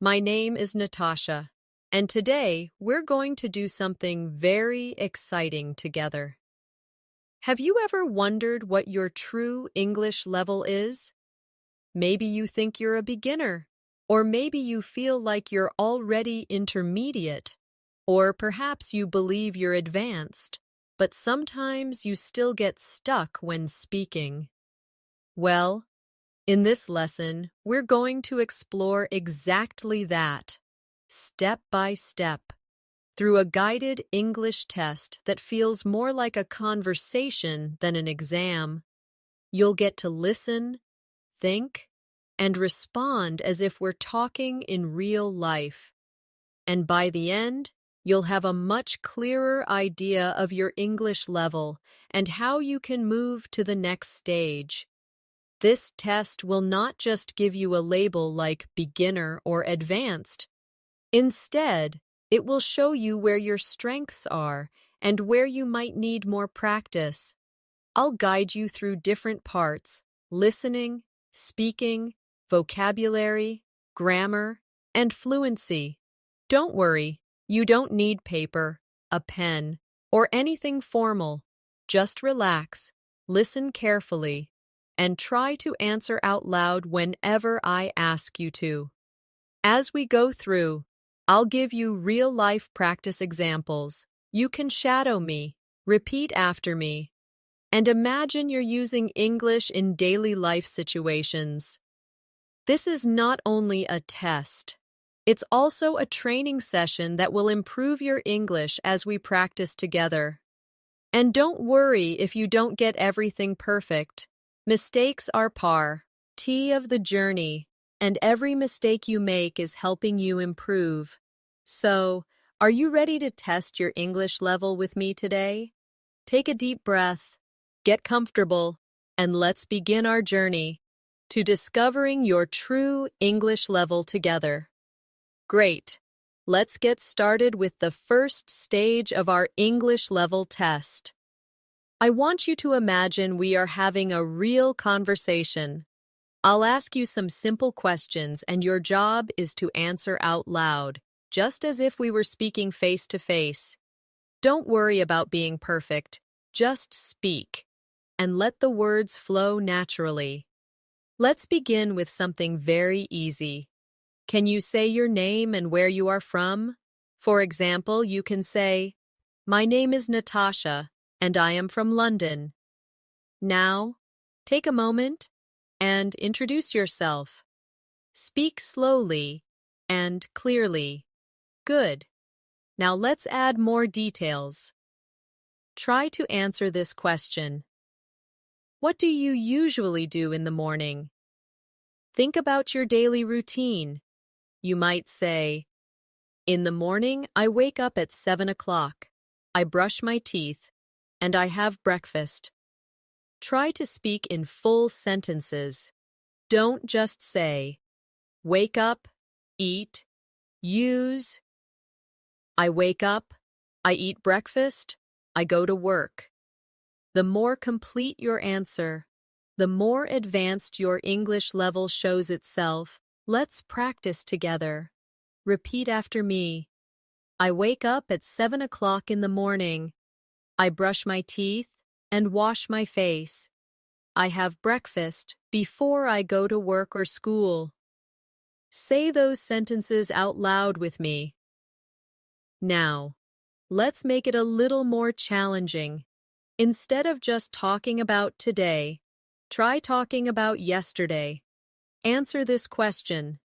My name is Natasha, and today we're going to do something very exciting together. Have you ever wondered what your true English level is? Maybe you think you're a beginner, or maybe you feel like you're already intermediate, or perhaps you believe you're advanced, but sometimes you still get stuck when speaking. Well, in this lesson, we're going to explore exactly that, step by step, through a guided English test that feels more like a conversation than an exam. You'll get to listen, think, and respond as if we're talking in real life. And by the end, you'll have a much clearer idea of your English level and how you can move to the next stage. This test will not just give you a label like beginner or advanced. Instead, it will show you where your strengths are and where you might need more practice. I'll guide you through different parts: listening, speaking, vocabulary, grammar, and fluency. Don't worry, you don't need paper, a pen, or anything formal. Just relax, listen carefully, and try to answer out loud whenever I ask you to. As we go through, I'll give you real-life practice examples. You can shadow me, repeat after me, and imagine you're using English in daily life situations. This is not only a test, it's also a training session that will improve your English as we practice together. And don't worry if you don't get everything perfect. Mistakes are part of the journey, and every mistake you make is helping you improve. So, are you ready to test your English level with me today? Take a deep breath, get comfortable, and let's begin our journey to discovering your true English level together. Great! Let's get started with the first stage of our English level test. I want you to imagine we are having a real conversation. I'll ask you some simple questions, and your job is to answer out loud, just as if we were speaking face to face. Don't worry about being perfect, just speak, and let the words flow naturally. Let's begin with something very easy. Can you say your name and where you are from? For example, you can say, "My name is Natasha, and I am from London." Now, take a moment and introduce yourself. Speak slowly and clearly. Good. Now let's add more details. Try to answer this question. What do you usually do in the morning? Think about your daily routine. You might say, "In the morning, I wake up at 7 o'clock. I brush my teeth, and I have breakfast." Try to speak in full sentences. Don't just say, "Wake up, eat, use." I wake up, I eat breakfast, I go to work. The more complete your answer, the more advanced your English level shows itself. Let's practice together. Repeat after me. I wake up at 7 o'clock in the morning. I brush my teeth and wash my face. I have breakfast before I go to work or school. Say those sentences out loud with me. Now, let's make it a little more challenging. Instead of just talking about today, try talking about yesterday. Answer this question.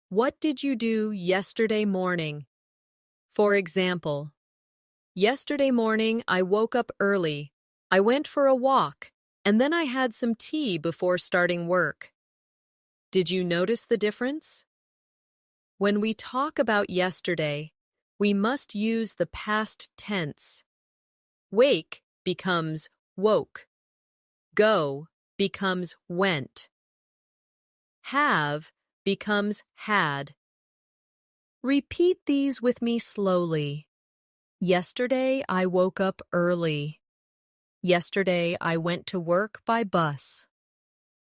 What did you do yesterday morning? For example, yesterday morning I woke up early. I went for a walk, and then I had some tea before starting work. Did you notice the difference? When we talk about yesterday, we must use the past tense. Wake becomes woke. Go becomes went. Have becomes had. Repeat these with me slowly. Yesterday I woke up early. Yesterday I went to work by bus.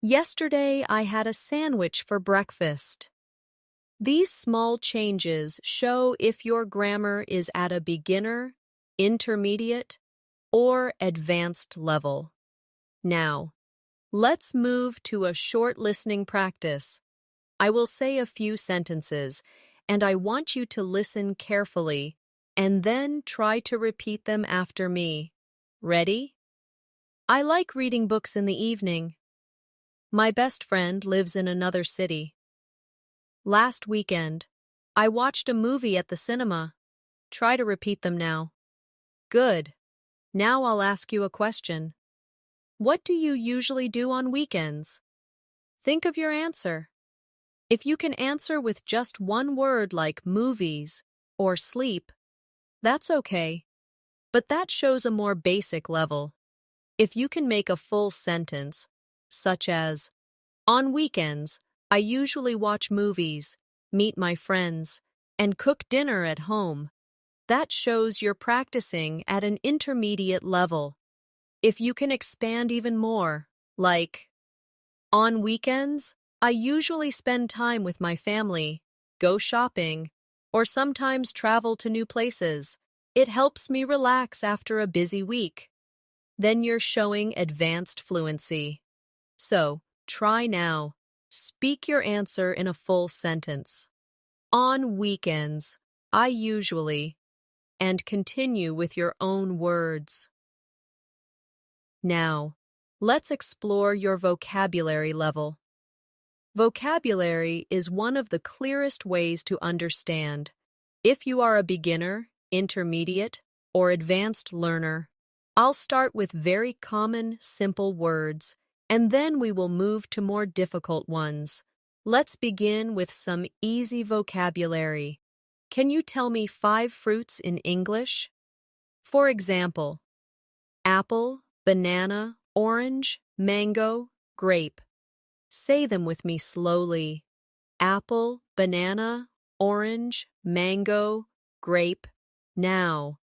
Yesterday I had a sandwich for breakfast. These small changes show if your grammar is at a beginner, intermediate, or advanced level. Now, let's move to a short listening practice. I will say a few sentences, and I want you to listen carefully and then try to repeat them after me. Ready? I like reading books in the evening. My best friend lives in another city. Last weekend, I watched a movie at the cinema. Try to repeat them now. Good. Now I'll ask you a question. What do you usually do on weekends? Think of your answer. If you can answer with just one word like movies or sleep, that's okay. But that shows a more basic level. If you can make a full sentence, such as, on weekends, I usually watch movies, meet my friends, and cook dinner at home, that shows you're practicing at an intermediate level. If you can expand even more, like, on weekends, I usually spend time with my family, go shopping, or sometimes travel to new places. It helps me relax after a busy week. Then you're showing advanced fluency. So, try now. Speak your answer in a full sentence. On weekends, I usually, and continue with your own words. Now, let's explore your vocabulary level. Vocabulary is one of the clearest ways to understand if you are a beginner, intermediate, or advanced learner. I'll start with very common, simple words, and then we will move to more difficult ones. Let's begin with some easy vocabulary. Can you tell me 5 fruits in English? For example, apple, banana, orange, mango, grape. Say them with me slowly. Apple, banana, orange, mango, grape. Now,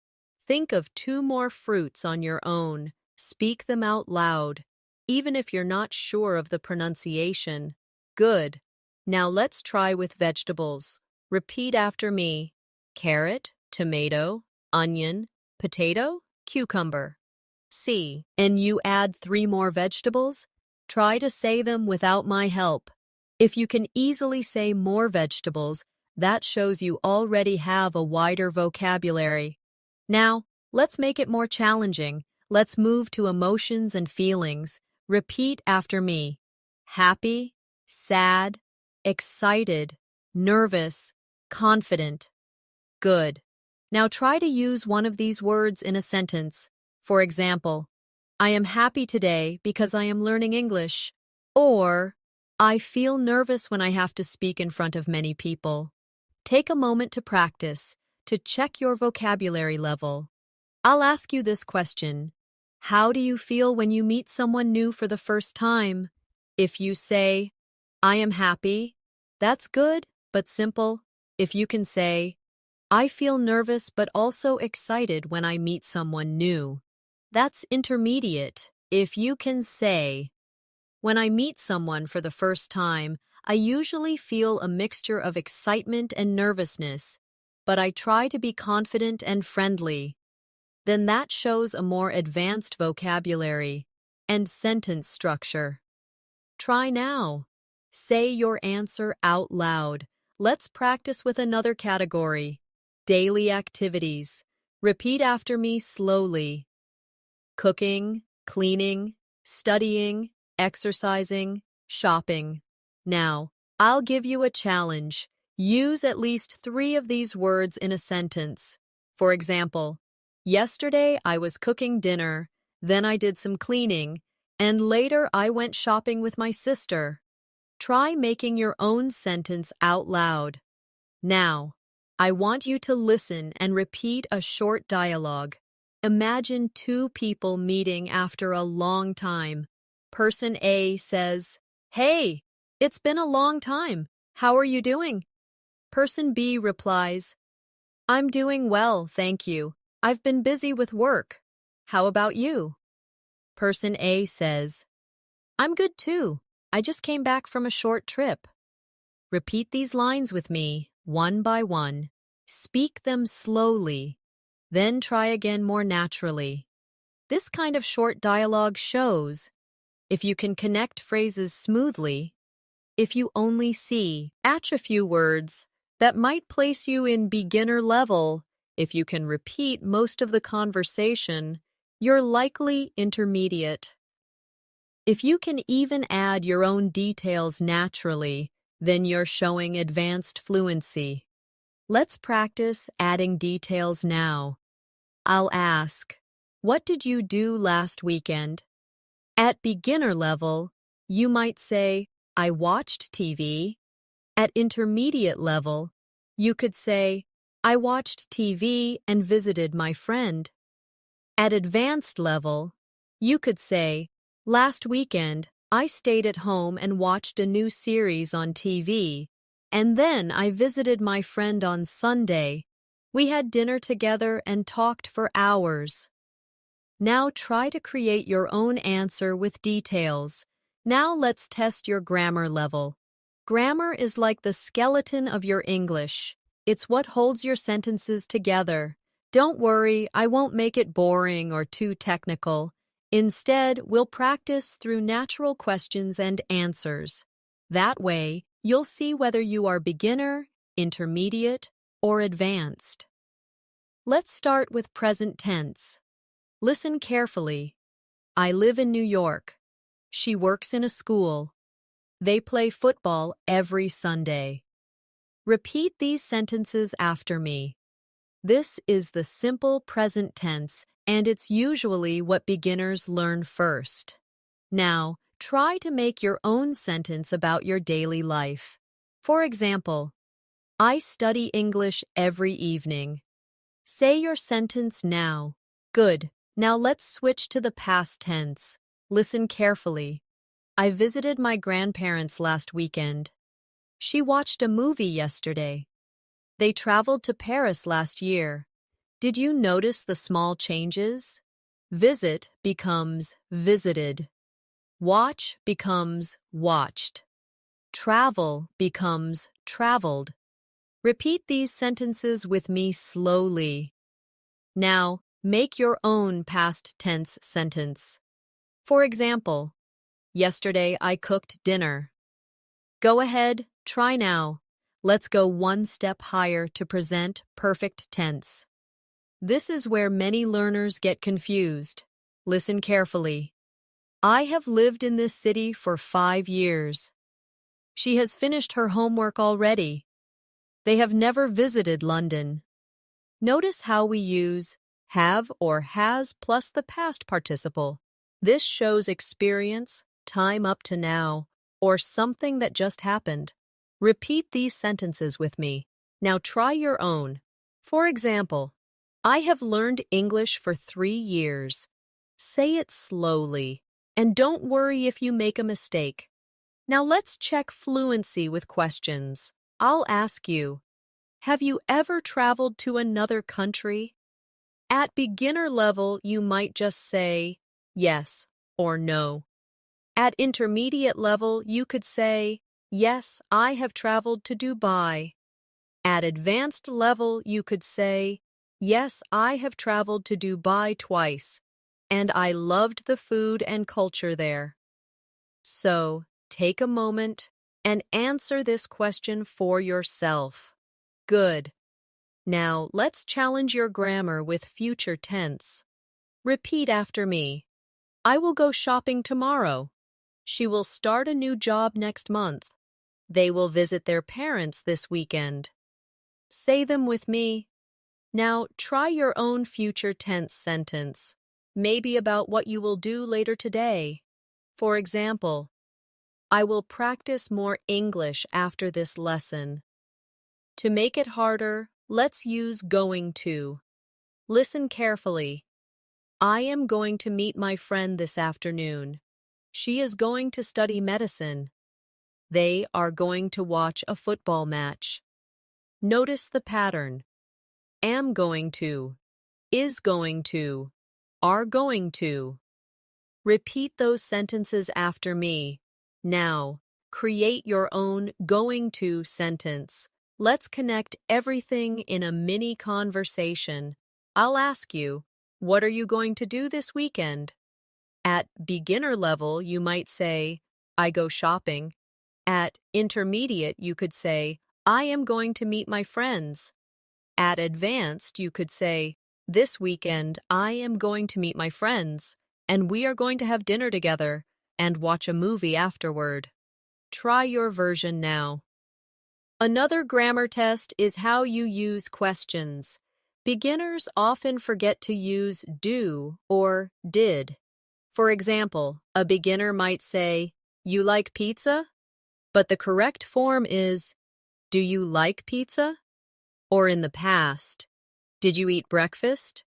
think of 2 more fruits on your own. Speak them out loud, even if you're not sure of the pronunciation. Good. Now let's try with vegetables. Repeat after me. Carrot, tomato, onion, potato, cucumber. C. And you add 3 more vegetables? Try to say them without my help. If you can easily say more vegetables, that shows you already have a wider vocabulary. Now, let's make it more challenging. Let's move to emotions and feelings. Repeat after me. Happy, sad, excited, nervous, confident. Good. Now try to use one of these words in a sentence. For example, I am happy today because I am learning English. Or, I feel nervous when I have to speak in front of many people. Take a moment to practice, to check your vocabulary level. I'll ask you this question. How do you feel when you meet someone new for the first time? If you say, I am happy, that's good but simple. If you can say, I feel nervous but also excited when I meet someone new, that's intermediate. If you can say, when I meet someone for the first time, I usually feel a mixture of excitement and nervousness, but I try to be confident and friendly. Then that shows a more advanced vocabulary and sentence structure. Try now. Say your answer out loud. Let's practice with another category. Daily activities. Repeat after me slowly. Cooking, cleaning, studying, exercising, shopping. Now, I'll give you a challenge. Use at least 3 of these words in a sentence. For example, yesterday I was cooking dinner, then I did some cleaning, and later I went shopping with my sister. Try making your own sentence out loud. Now, I want you to listen and repeat a short dialogue. Imagine 2 people meeting after a long time. Person A says, Hey, it's been a long time. How are you doing? Person B replies, I'm doing well, thank you. I've been busy with work. How about you? Person A says, I'm good too. I just came back from a short trip. Repeat these lines with me, one by one. Speak them slowly. Then try again more naturally. This kind of short dialogue shows if you can connect phrases smoothly, if you only see, a few words that might place you in beginner level, if you can repeat most of the conversation, you're likely intermediate. If you can even add your own details naturally, then you're showing advanced fluency. Let's practice adding details now. I'll ask, what did you do last weekend? At beginner level, you might say, I watched TV. At intermediate level, you could say, I watched TV and visited my friend. At advanced level, you could say, last weekend, I stayed at home and watched a new series on TV, and then I visited my friend on Sunday. We had dinner together and talked for hours. Now try to create your own answer with details. Now let's test your grammar level. Grammar is like the skeleton of your English. It's what holds your sentences together. Don't worry, I won't make it boring or too technical. Instead, we'll practice through natural questions and answers. That way, you'll see whether you are beginner, intermediate, or advanced. Let's start with present tense. Listen carefully. I live in New York. She works in a school. They play football every Sunday. Repeat these sentences after me. This is the simple present tense, and it's usually what beginners learn first. Now, try to make your own sentence about your daily life. For example, I study English every evening. Say your sentence now. Good. Now let's switch to the past tense. Listen carefully. I visited my grandparents last weekend. She watched a movie yesterday. They traveled to Paris last year. Did you notice the small changes? Visit becomes visited. Watch becomes watched. Travel becomes traveled. Repeat these sentences with me slowly. Now, make your own past tense sentence. For example, yesterday I cooked dinner. Go ahead, try now. Let's go one step higher to present perfect tense. This is where many learners get confused. Listen carefully. I have lived in this city for 5 years. She has finished her homework already. They have never visited London. Notice how we use have or has plus the past participle. This shows experience, time up to now, or something that just happened. Repeat these sentences with me. Now try your own. For example, I have learned English for 3 years. Say it slowly, and don't worry if you make a mistake. Now let's check fluency with questions. I'll ask you, have you ever traveled to another country? At beginner level, you might just say yes or no. At intermediate level, you could say, yes, I have traveled to Dubai. At advanced level, you could say, yes, I have traveled to Dubai twice, and I loved the food and culture there. So, take a moment and answer this question for yourself. Good. Now, let's challenge your grammar with future tense. Repeat after me. I will go shopping tomorrow. She will start a new job next month. They will visit their parents this weekend. Say them with me. Now, try your own future tense sentence, maybe about what you will do later today. For example, I will practice more English after this lesson. To make it harder, let's use going to. Listen carefully. I am going to meet my friend this afternoon. She is going to study medicine. They are going to watch a football match. Notice the pattern. Am going to, is going to, are going to. Repeat those sentences after me. Now, create your own going to sentence. Let's connect everything in a mini conversation. I'll ask you, what are you going to do this weekend? At beginner level, you might say, I go shopping. At intermediate, you could say, I am going to meet my friends. At advanced, you could say, this weekend, I am going to meet my friends, and we are going to have dinner together and watch a movie afterward. Try your version now. Another grammar test is how you use questions. Beginners often forget to use do or did. For example, a beginner might say, you like pizza? But the correct form is, do you like pizza? Or in the past, did you eat breakfast?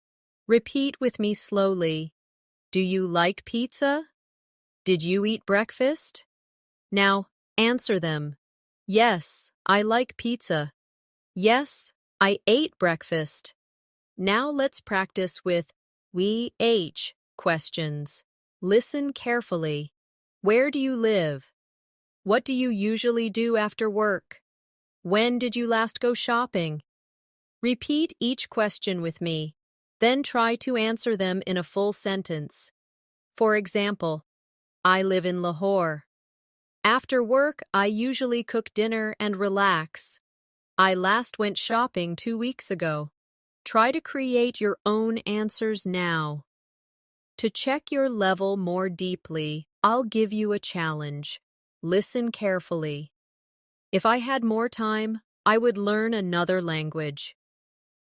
Repeat with me slowly. Do you like pizza? Did you eat breakfast? Now, answer them. Yes, I like pizza. Yes, I ate breakfast. Now let's practice with we ate questions. Listen carefully. Where do you live? What do you usually do after work? When did you last go shopping? Repeat each question with me, then try to answer them in a full sentence. For example, I live in Lahore. After work, I usually cook dinner and relax. I last went shopping 2 weeks ago. Try to create your own answers now. To check your level more deeply, I'll give you a challenge. Listen carefully. If I had more time, I would learn another language.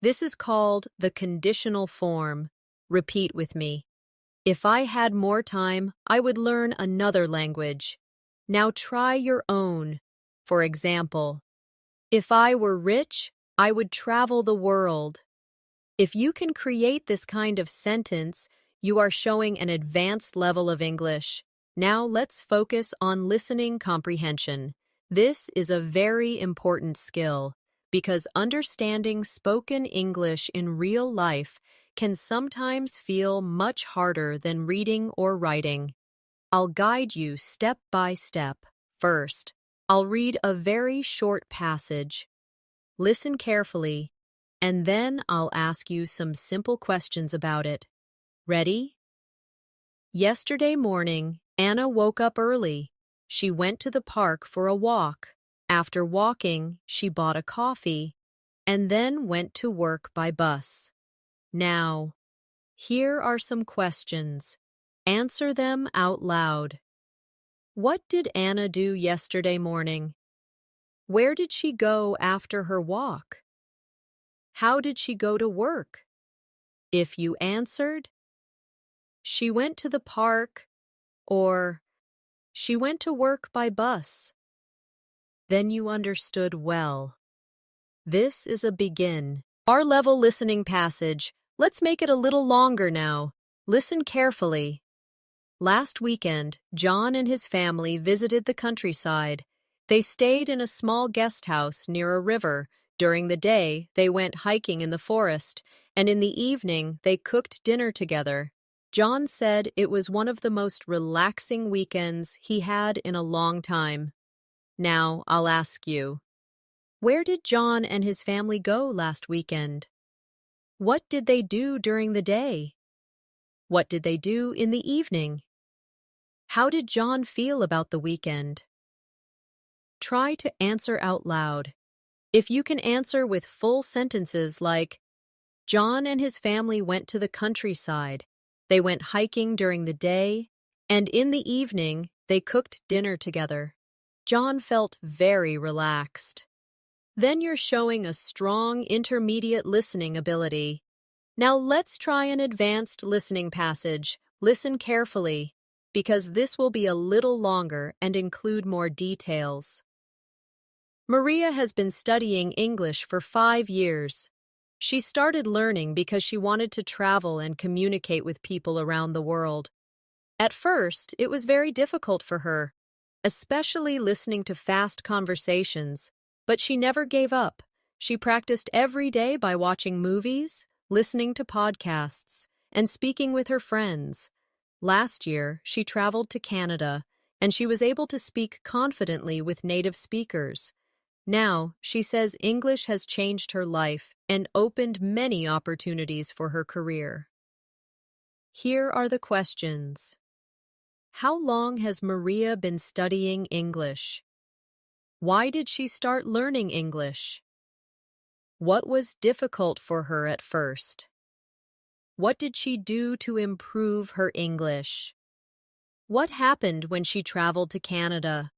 This is called the conditional form. Repeat with me. If I had more time, I would learn another language. Now try your own. For example, if I were rich, I would travel the world. If you can create this kind of sentence, you are showing an advanced level of English. Now let's focus on listening comprehension. This is a very important skill because understanding spoken English in real life can sometimes feel much harder than reading or writing. I'll guide you step by step. First, I'll read a very short passage. Listen carefully, and then I'll ask you some simple questions about it. Ready? Yesterday morning, Anna woke up early. She went to the park for a walk. After walking, she bought a coffee and then went to work by bus. Now, here are some questions. Answer them out loud. What did Anna do yesterday morning? Where did she go after her walk? How did she go to work? If you answered, she went to the park, or she went to work by bus, then you understood well. This is a begin. Our level listening passage. Let's make it a little longer now. Listen carefully. Last weekend, John and his family visited the countryside. They stayed in a small guest house near a river. During the day, they went hiking in the forest, and in the evening, they cooked dinner together. John said it was one of the most relaxing weekends he had in a long time. Now, I'll ask you, where did John and his family go last weekend? What did they do during the day? What did they do in the evening? How did John feel about the weekend? Try to answer out loud. If you can answer with full sentences like, John and his family went to the countryside, they went hiking during the day, and in the evening, they cooked dinner together. John felt very relaxed. Then you're showing a strong intermediate listening ability. Now let's try an advanced listening passage. Listen carefully, because this will be a little longer and include more details. Maria has been studying English for 5 years. She started learning because she wanted to travel and communicate with people around the world. At first, it was very difficult for her, especially listening to fast conversations, but she never gave up. She practiced every day by watching movies, listening to podcasts, and speaking with her friends. Last year, she traveled to Canada, and she was able to speak confidently with native speakers. Now, she says English has changed her life and opened many opportunities for her career. Here are the questions. How long has Maria been studying English? Why did she start learning English? What was difficult for her at first? What did she do to improve her English? What happened when she traveled to Canada?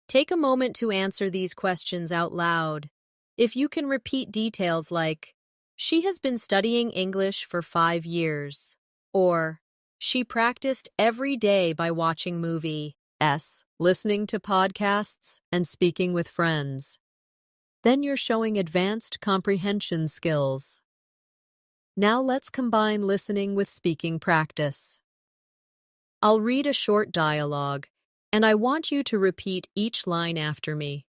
Take a moment to answer these questions out loud. If you can repeat details like, she has been studying English for 5 years, or she practiced every day by watching movies, listening to podcasts, and speaking with friends, then you're showing advanced comprehension skills. Now let's combine listening with speaking practice. I'll read a short dialogue, and I want you to repeat each line after me.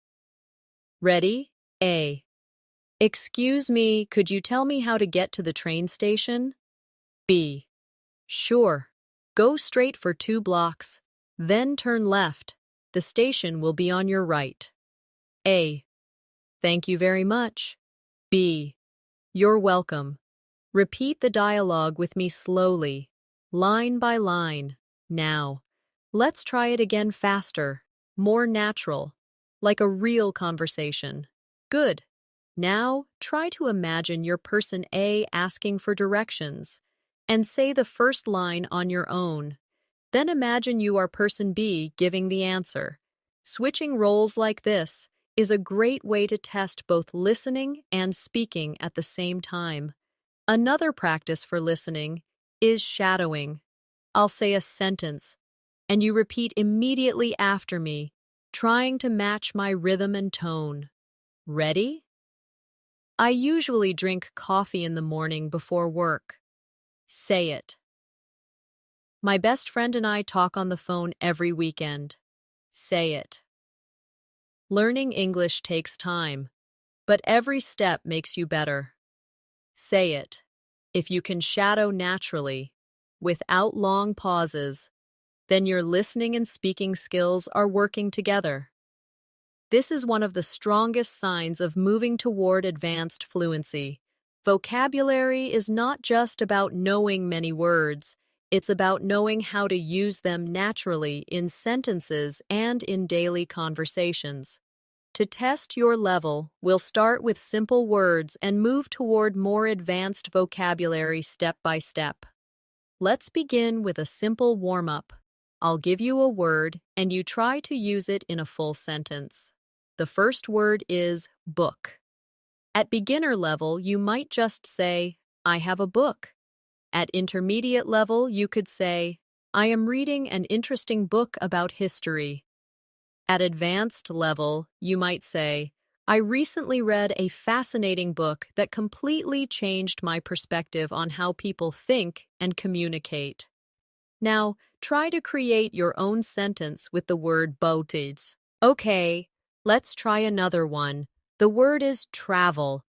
Ready? A. Excuse me, could you tell me how to get to the train station? B. Sure. Go straight for 2 blocks, then turn left. The station will be on your right. A. Thank you very much. B. You're welcome. Repeat the dialogue with me slowly, line by line. Now, let's try it again faster, more natural, like a real conversation. Good. Now, try to imagine your person A asking for directions, and say the first line on your own. Then imagine you are person B giving the answer. Switching roles like this is a great way to test both listening and speaking at the same time. Another practice for listening is shadowing. I'll say a sentence, and you repeat immediately after me, trying to match my rhythm and tone. Ready? I usually drink coffee in the morning before work. Say it. My best friend and I talk on the phone every weekend. Say it. Learning English takes time, but every step makes you better. Say it. If you can shadow naturally, without long pauses, then your listening and speaking skills are working together. This is one of the strongest signs of moving toward advanced fluency. Vocabulary is not just about knowing many words, it's about knowing how to use them naturally in sentences and in daily conversations. To test your level, we'll start with simple words and move toward more advanced vocabulary step by step. Let's begin with a simple warm-up. I'll give you a word, and you try to use it in a full sentence. The first word is book. At beginner level, you might just say, I have a book. At intermediate level, you could say, I am reading an interesting book about history. At advanced level, you might say, I recently read a fascinating book that completely changed my perspective on how people think and communicate. Now, try to create your own sentence with the word boated. Okay, let's try another one. The word is travel.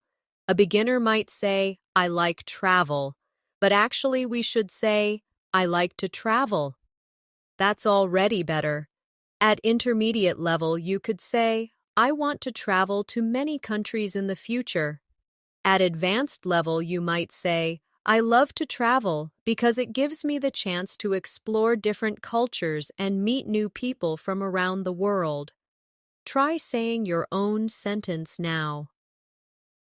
A beginner might say, I like travel, but actually we should say, I like to travel. That's already better. At intermediate level, you could say, I want to travel to many countries in the future. At advanced level, you might say, I love to travel because it gives me the chance to explore different cultures and meet new people from around the world. Try saying your own sentence now.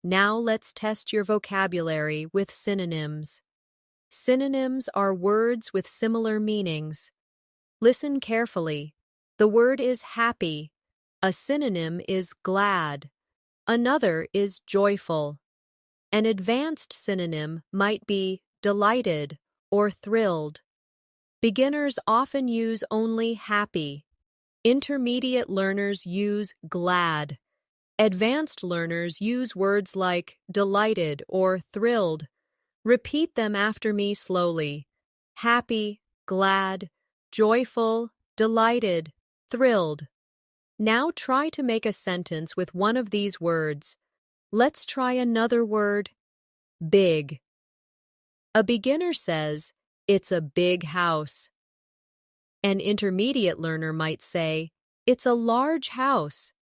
Now let's test your vocabulary with synonyms. Synonyms are words with similar meanings. Listen carefully. The word is happy. A synonym is glad. Another is joyful. An advanced synonym might be delighted or thrilled. Beginners often use only happy. Intermediate learners use glad. Advanced learners use words like delighted or thrilled. Repeat them after me slowly. Happy, glad, joyful, delighted, thrilled. Now try to make a sentence with one of these words. Let's try another word. Big. A beginner says, it's a big house. An intermediate learner might say, "It's a large house."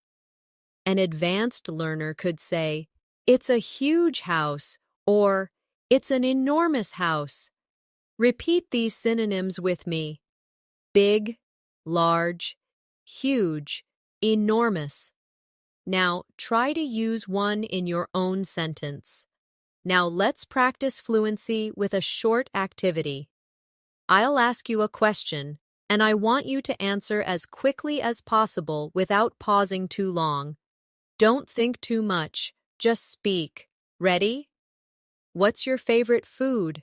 An advanced learner could say, "It's a huge house," or "It's an enormous house." Repeat these synonyms with me: big, large, huge, enormous. Now, try to use one in your own sentence. Now, let's practice fluency with a short activity. I'll ask you a question, and I want you to answer as quickly as possible without pausing too long. Don't think too much, just speak. Ready? What's your favorite food?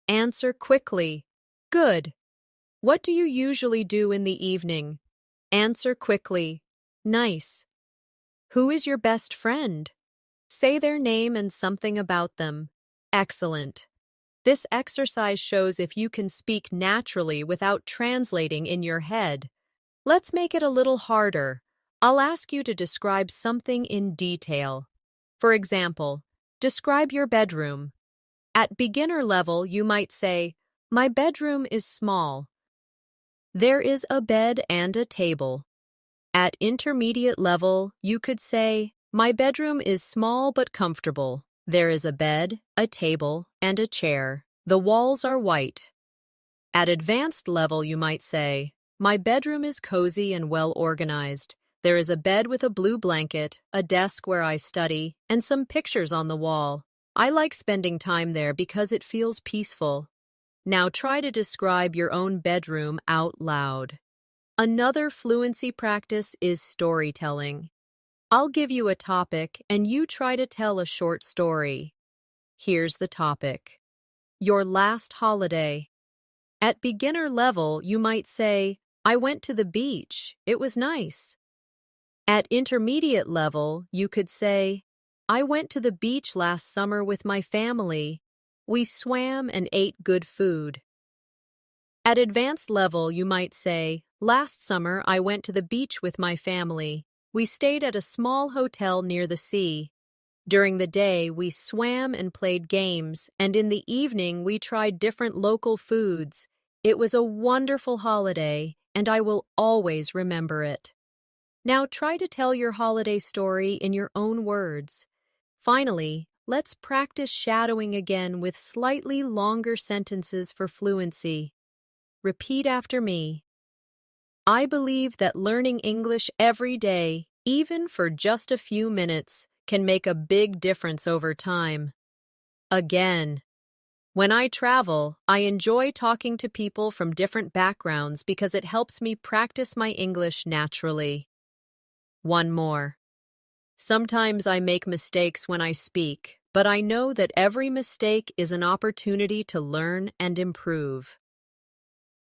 Answer quickly. Good. What do you usually do in the evening? Answer quickly. Nice. Who is your best friend? Say their name and something about them. Excellent. This exercise shows if you can speak naturally without translating in your head. Let's make it a little harder. I'll ask you to describe something in detail. For example, describe your bedroom. At beginner level, you might say, "My bedroom is small. There is a bed and a table." At intermediate level, you could say, "My bedroom is small but comfortable. There is a bed, a table, and a chair. The walls are white." At advanced level, you might say, "My bedroom is cozy and well organized. There is a bed with a blue blanket, a desk where I study, and some pictures on the wall. I like spending time there because it feels peaceful." Now try to describe your own bedroom out loud. Another fluency practice is storytelling. I'll give you a topic and you try to tell a short story. Here's the topic: your last holiday. At beginner level, you might say, "I went to the beach. It was nice." At intermediate level, you could say, "I went to the beach last summer with my family. We swam and ate good food." At advanced level, you might say, "Last summer, I went to the beach with my family. We stayed at a small hotel near the sea. During the day, we swam and played games, and in the evening, we tried different local foods. It was a wonderful holiday, and I will always remember it." Now try to tell your holiday story in your own words. Finally, let's practice shadowing again with slightly longer sentences for fluency. Repeat after me. I believe that learning English every day, even for just a few minutes, can make a big difference over time. Again. When I travel, I enjoy talking to people from different backgrounds because it helps me practice my English naturally. One more. Sometimes I make mistakes when I speak, but I know that every mistake is an opportunity to learn and improve.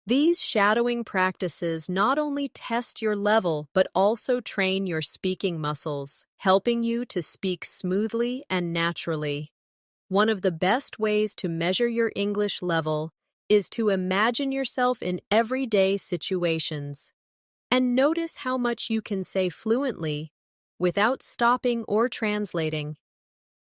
These shadowing practices not only test your level but also train your speaking muscles, helping you to speak smoothly and naturally. One of the best ways to measure your English level is to imagine yourself in everyday situations and notice how much you can say fluently without stopping or translating.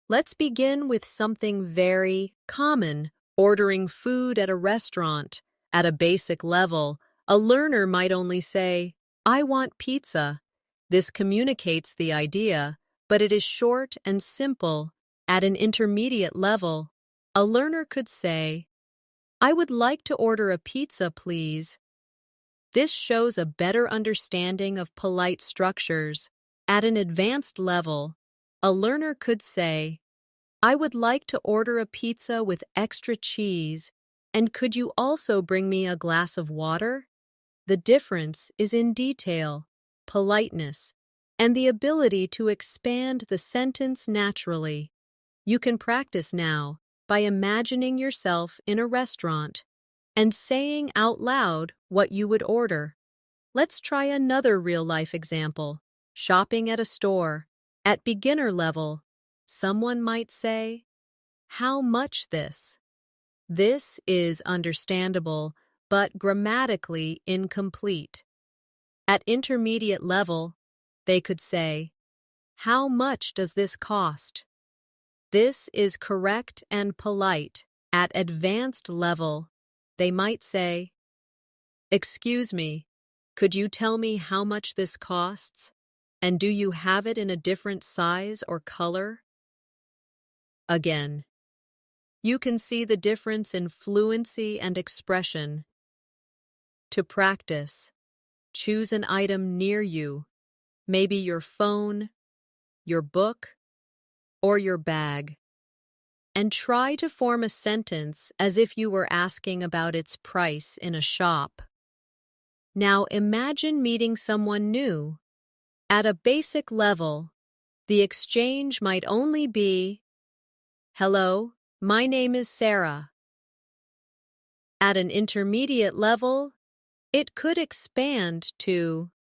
Let's begin with something very common: ordering food at a restaurant. At a basic level, a learner might only say, "I want pizza." This communicates the idea, but it is short and simple. At an intermediate level, a learner could say, "I would like to order a pizza, please." This shows a better understanding of polite structures. At an advanced level, a learner could say, "I would like to order a pizza with extra cheese, and could you also bring me a glass of water?" The difference is in detail, politeness, and the ability to expand the sentence naturally. You can practice now by imagining yourself in a restaurant and saying out loud what you would order. Let's try another real-life example: shopping at a store. At beginner level, someone might say, "How much this?" This is understandable, but grammatically incomplete. At intermediate level, they could say, "How much does this cost?" This is correct and polite. At advanced level, they might say, Excuse me, could you tell me how much this costs? And do you have it in a different size or color? Again, you can see the difference in fluency and expression. To practice, choose an item near you, maybe your phone, your book, or your bag, and try to form a sentence as if you were asking about its price in a shop. Now imagine meeting someone new. At a basic level, the exchange might only be, "Hello, my name is Sarah." At an intermediate level, it could expand to,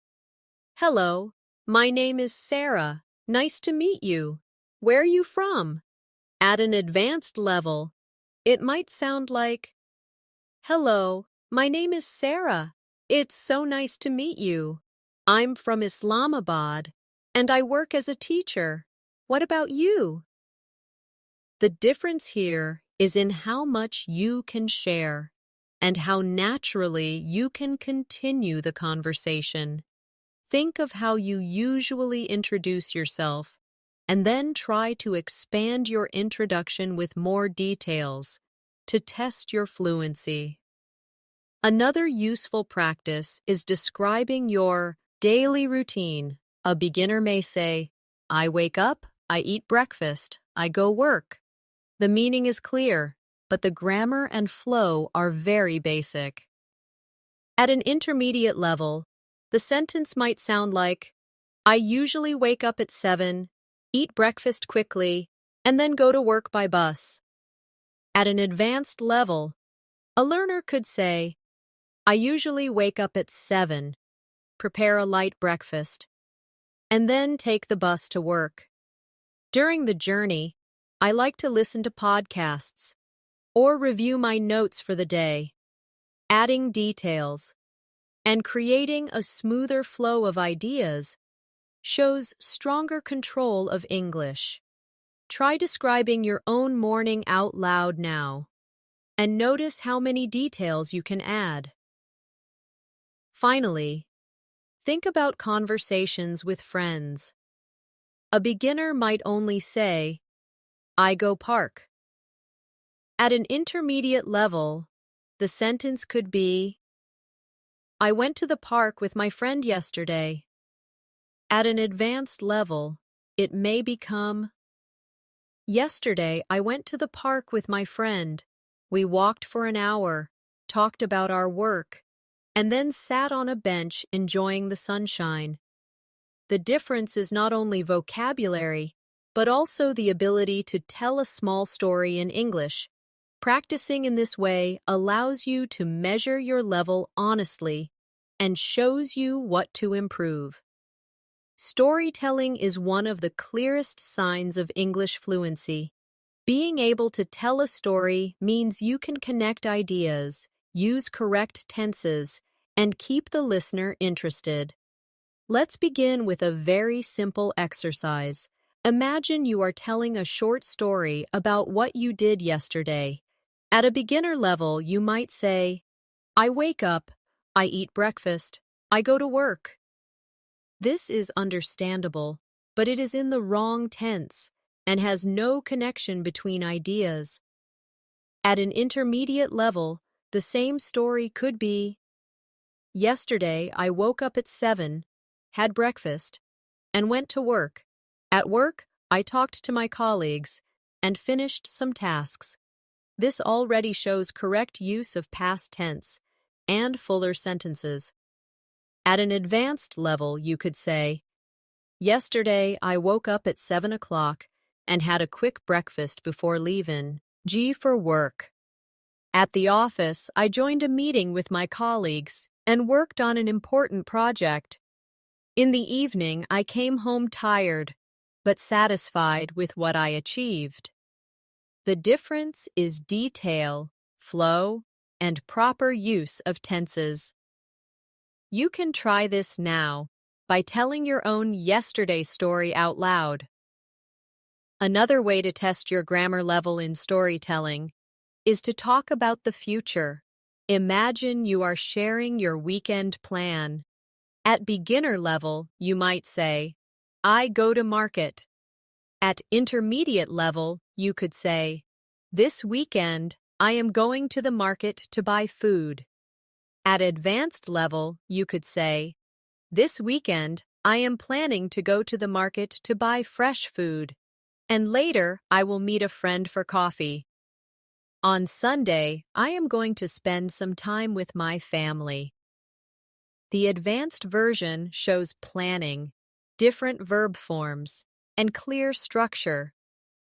"Hello, my name is Sarah. Nice to meet you. Where are you from?" At an advanced level, it might sound like, "Hello, my name is Sarah. It's so nice to meet you. I'm from Islamabad, and I work as a teacher. What about you?" The difference here is in how much you can share and how naturally you can continue the conversation. Think of how you usually introduce yourself, and then try to expand your introduction with more details to test your fluency. Another useful practice is describing your daily routine. A beginner may say, "I wake up, I eat breakfast, I go work." The meaning is clear, but the grammar and flow are very basic. At an intermediate level, the sentence might sound like, "I usually wake up at 7, eat breakfast quickly, and then go to work by bus." At an advanced level, a learner could say, "I usually wake up at 7, prepare a light breakfast, and then take the bus to work. During the journey, I like to listen to podcasts or review my notes for the day." Adding details and creating a smoother flow of ideas shows stronger control of English. Try describing your own morning out loud now, and notice how many details you can add. Finally, think about conversations with friends. A beginner might only say, "I go park." At an intermediate level, the sentence could be, "I went to the park with my friend yesterday." At an advanced level, it may become, "Yesterday, I went to the park with my friend. We walked for an hour, talked about our work, and then sat on a bench enjoying the sunshine." The difference is not only vocabulary, but also the ability to tell a small story in English. Practicing in this way allows you to measure your level honestly and shows you what to improve. Storytelling is one of the clearest signs of English fluency. Being able to tell a story means you can connect ideas, use correct tenses, and keep the listener interested. Let's begin with a very simple exercise. Imagine you are telling a short story about what you did yesterday. At a beginner level, you might say, "I wake up, I eat breakfast, I go to work." This is understandable, but it is in the wrong tense and has no connection between ideas. At an intermediate level, the same story could be, "Yesterday, I woke up at 7, had breakfast, and went to work. At work, I talked to my colleagues and finished some tasks." This already shows correct use of past tense and fuller sentences. At an advanced level, you could say, "Yesterday, I woke up at 7 o'clock and had a quick breakfast before leaving. G for work. At the office, I joined a meeting with my colleagues and worked on an important project. In the evening, I came home tired, but satisfied with what I achieved." The difference is detail, flow, and proper use of tenses. You can try this now by telling your own yesterday story out loud. Another way to test your grammar level in storytelling is to talk about the future. Imagine you are sharing your weekend plan. At beginner level, you might say, I go to market. At intermediate level, you could say, this weekend, I am going to the market to buy food. At advanced level, you could say, this weekend, I am planning to go to the market to buy fresh food. And later, I will meet a friend for coffee. On Sunday, I am going to spend some time with my family. The advanced version shows planning, different verb forms, and clear structure.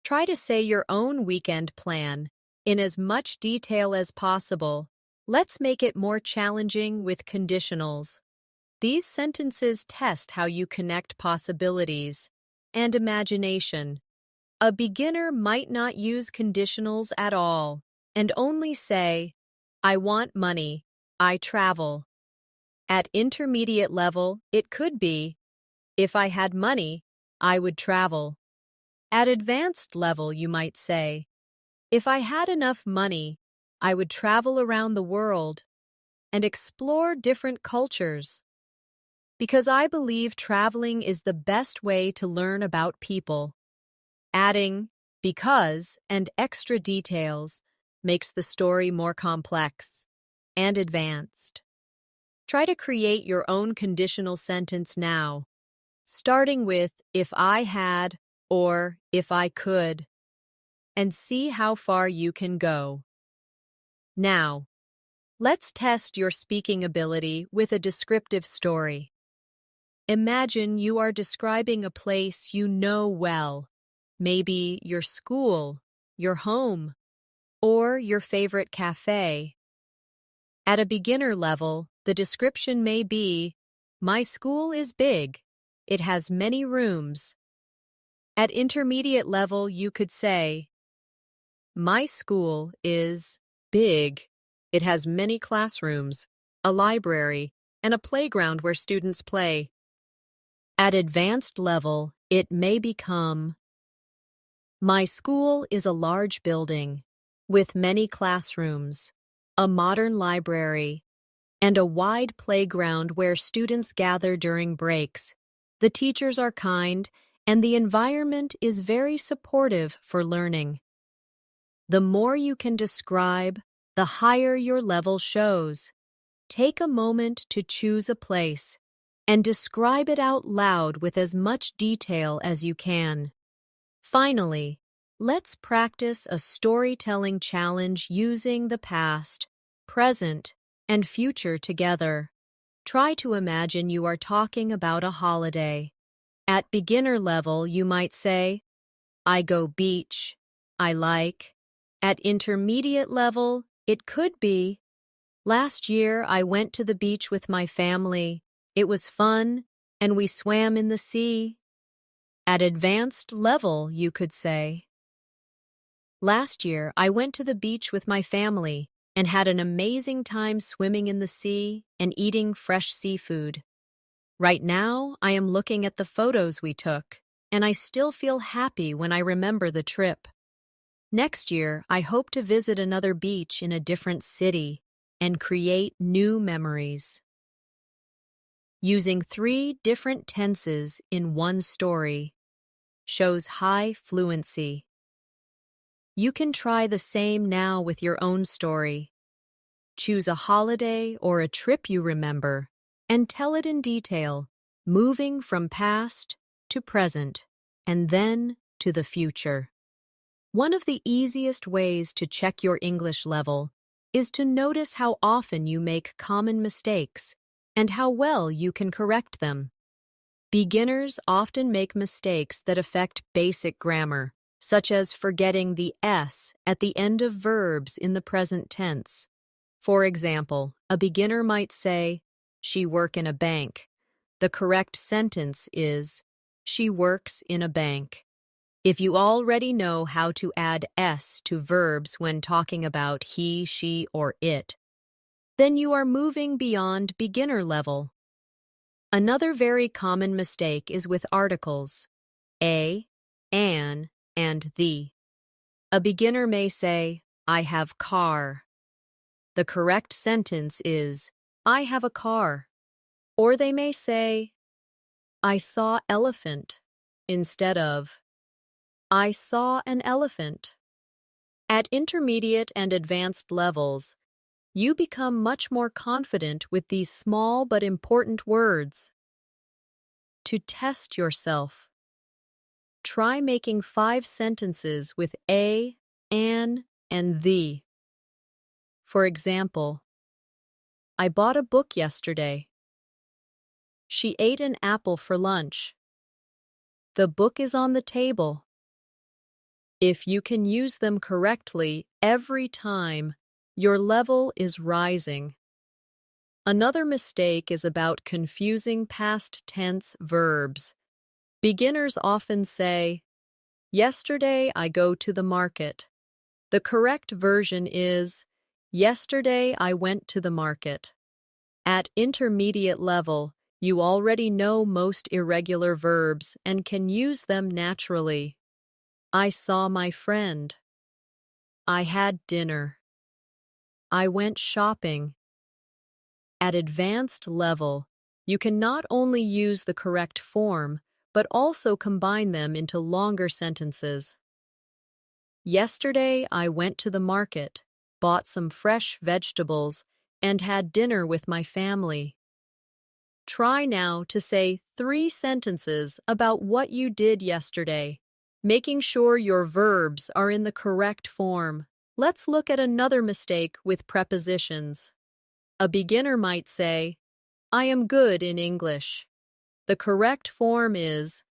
Try to say your own weekend plan in as much detail as possible. Let's make it more challenging with conditionals. These sentences test how you connect possibilities and imagination. A beginner might not use conditionals at all and only say, I want money, I travel. At intermediate level, it could be, if I had money, I would travel. At advanced level, you might say, if I had enough money, I would travel around the world and explore different cultures. Because I believe traveling is the best way to learn about people. Adding because and extra details makes the story more complex and advanced. Try to create your own conditional sentence now, starting with if I had or if I could, and see how far you can go. Now, let's test your speaking ability with a descriptive story. Imagine you are describing a place you know well, maybe your school, your home, or your favorite cafe. At a beginner level, the description may be, my school is big. It has many rooms. At intermediate level, you could say, my school is big. It has many classrooms, a library, and a playground where students play. At advanced level, it may become, my school is a large building with many classrooms, a modern library, and a wide playground where students gather during breaks. The teachers are kind, and the environment is very supportive for learning. The more you can describe, the higher your level shows. Take a moment to choose a place and describe it out loud with as much detail as you can. Finally, let's practice a storytelling challenge using the past, present, and future together. Try to imagine you are talking about a holiday. At beginner level, you might say, I go beach, I like. At intermediate level, it could be, last year I went to the beach with my family. It was fun, and we swam in the sea. At advanced level, you could say, last year I went to the beach with my family and had an amazing time swimming in the sea and eating fresh seafood. Right now, I am looking at the photos we took, and I still feel happy when I remember the trip. Next year, I hope to visit another beach in a different city and create new memories. Using 3 different tenses in one story shows high fluency. You can try the same now with your own story. Choose a holiday or a trip you remember and tell it in detail, moving from past to present and then to the future. One of the easiest ways to check your English level is to notice how often you make common mistakes and how well you can correct them. Beginners often make mistakes that affect basic grammar, such as forgetting the S at the end of verbs in the present tense. For example, a beginner might say, she work in a bank. The correct sentence is, she works in a bank. If you already know how to add S to verbs when talking about he, she, or it, then you are moving beyond beginner level. Another very common mistake is with articles, a, an, and the. A beginner may say, I have car. The correct sentence is, I have a car. Or they may say, I saw elephant, instead of, I saw an elephant. At intermediate and advanced levels, you become much more confident with these small but important words. To test yourself, try making 5 sentences with a, an, and the. For example, I bought a book yesterday. She ate an apple for lunch. The book is on the table. If you can use them correctly every time, your level is rising. Another mistake is about confusing past tense verbs. Beginners often say, yesterday I go to the market. The correct version is, yesterday I went to the market. At intermediate level, you already know most irregular verbs and can use them naturally. I saw my friend. I had dinner. I went shopping. At advanced level, you can not only use the correct form, but also combine them into longer sentences. Yesterday, I went to the market, bought some fresh vegetables, and had dinner with my family. Try now to say 3 sentences about what you did yesterday, making sure your verbs are in the correct form. Let's look at another mistake with prepositions. A beginner might say, I am good in English. The correct form is,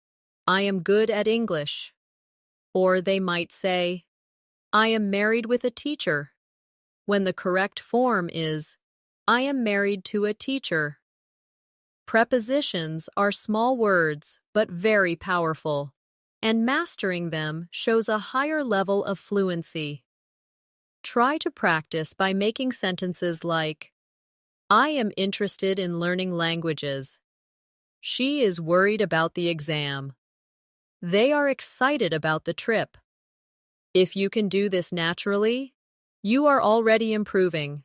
I am good at English. Or they might say, I am married with a teacher, when the correct form is, I am married to a teacher. Prepositions are small words, but very powerful, and mastering them shows a higher level of fluency. Try to practice by making sentences like, I am interested in learning languages. She is worried about the exam. They are excited about the trip. If you can do this naturally, you are already improving.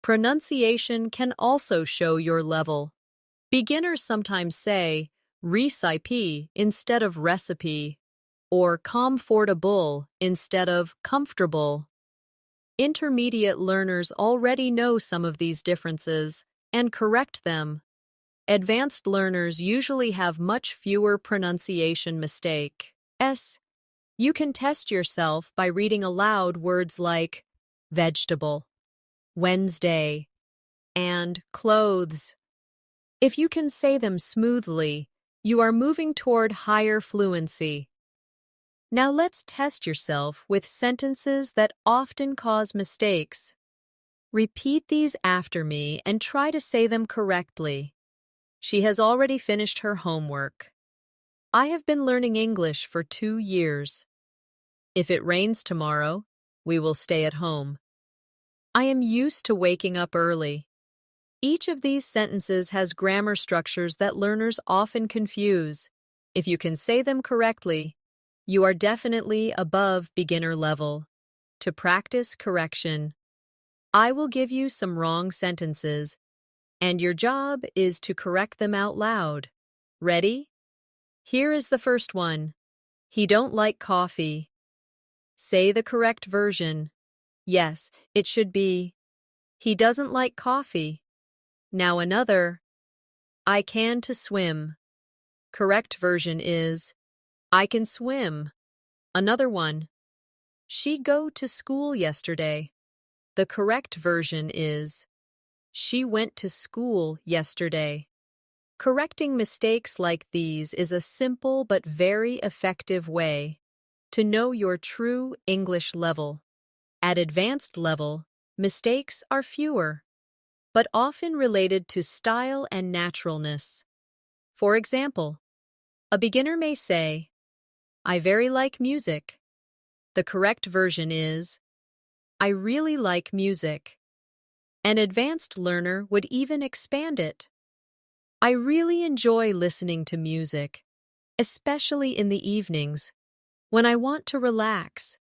Pronunciation can also show your level. Beginners sometimes say recipe instead of recipe, or comfortable instead of comfortable. Intermediate learners already know some of these differences and correct them. Advanced learners usually have much fewer pronunciation mistakes. You can test yourself by reading aloud words like vegetable, Wednesday, and clothes. If you can say them smoothly, you are moving toward higher fluency. Now let's test yourself with sentences that often cause mistakes. Repeat these after me and try to say them correctly. She has already finished her homework. I have been learning English for 2 years. If it rains tomorrow, we will stay at home. I am used to waking up early. Each of these sentences has grammar structures that learners often confuse. If you can say them correctly, you are definitely above beginner level. To practice correction, I will give you some wrong sentences, and your job is to correct them out loud. Ready? Here is the first one. He don't like coffee. Say the correct version. Yes, it should be, he doesn't like coffee. Now another, I can to swim. Correct version is, I can swim. Another one, she go to school yesterday. The correct version is, she went to school yesterday. Correcting mistakes like these is a simple but very effective way to know your true English level. At advanced level, mistakes are fewer, but often related to style and naturalness. For example, a beginner may say, I very like music. The correct version is, I really like music. An advanced learner would even expand it. I really enjoy listening to music, especially in the evenings, when I want to relax.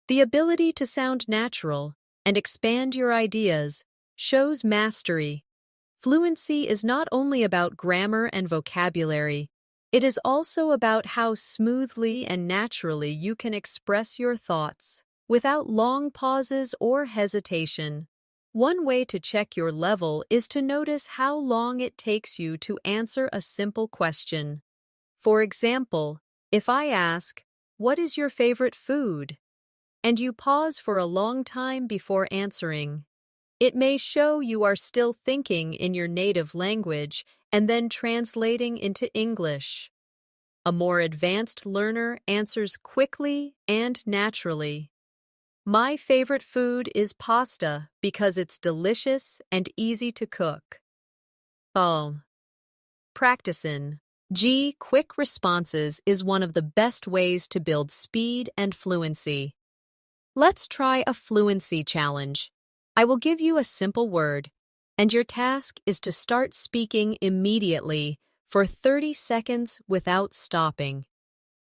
The ability to sound natural and expand your ideas shows mastery. Fluency is not only about grammar and vocabulary, it is also about how smoothly and naturally you can express your thoughts without long pauses or hesitation. One way to check your level is to notice how long it takes you to answer a simple question. For example, if I ask, "What is your favorite food?" and you pause for a long time before answering, it may show you are still thinking in your native language and then translating into English. A more advanced learner answers quickly and naturally. My favorite food is pasta because it's delicious and easy to cook. Oh. Practicing. Quick responses is one of the best ways to build speed and fluency. Let's try a fluency challenge. I will give you a simple word, and your task is to start speaking immediately for 30 seconds without stopping.